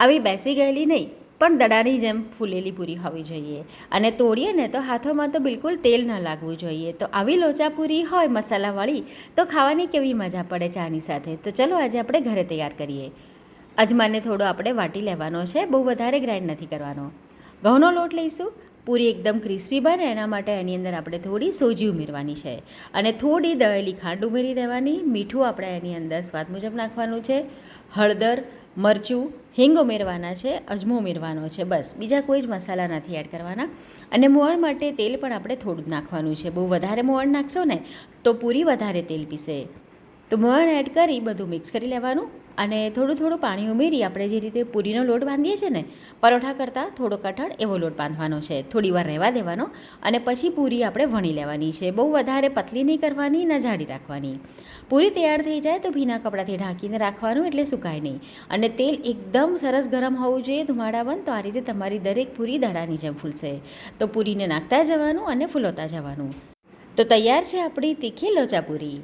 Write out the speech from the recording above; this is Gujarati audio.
આવી બેસી ગયેલી નહીં, પણ દડાની જેમ ફૂલેલી પૂરી હોવી જોઈએ. અને તોડીએ ને તો હાથોમાં તો બિલકુલ તેલ ન લાગવું જોઈએ. તો આવી લોચા પૂરી હોય મસાલાવાળી તો ખાવાની કેવી મજા પડે ચાની સાથે. તો ચલો આજે આપણે ઘરે તૈયાર કરીએ. અજમાને થોડો આપણે વાટી લેવાનો છે, બહુ વધારે ગ્રાઇન્ડ નથી કરવાનો. ઘઉંનો લોટ લઈશું. પૂરી એકદમ ક્રિસ્પી બને એના માટે એની અંદર આપણે થોડી સોજી ઉમેરવાની છે અને થોડી દળેલી ખાંડ ઉમેરી દેવાની. મીઠું આપણે એની અંદર સ્વાદ મુજબ નાખવાનું છે. હળદર, મરચું, હિંગ ઉમેરવાના છે, અજમો ઉમેરવાનો છે, બસ બીજા કોઈ જ મસાલા નથી એડ કરવાના. અને મોવણ માટે તેલ પણ આપણે થોડું જ નાખવાનું છે. બહુ વધારે મોવણ નાખશો ને તો પૂરી વધારે તેલ પીશે. તો મોવણ એડ કરી બધું મિક્સ કરી લેવાનું અને થોડું પાણી ઉમેરી આપણે જે રીતે પૂરીનો લોટ બાંધીએ છીએ ને, પરોઠા કરતાં થોડો કઠણ એવો લોટ બાંધવાનો છે. થોડી વાર રહેવા દેવાનો અને પછી પૂરી આપણે વણી લેવાની છે. બહુ વધારે પતલી નહીં કરવાની, ના જાડી રાખવાની. પૂરી તૈયાર થઈ જાય તો ભીના કપડાથી ઢાંકીને રાખવાનું, એટલે સુકાય નહીં. અને તેલ એકદમ સરસ ગરમ હોવું જોઈએ, ધુમાડાબંધ. તો આ રીતે તમારી દરેક પૂરી દડાની જેમ ફૂલશે. તો પૂરીને નાખતા જવાનું અને ફૂલોતા જવાનું. તો તૈયાર છે આપણી તીખી લોચા પૂરી.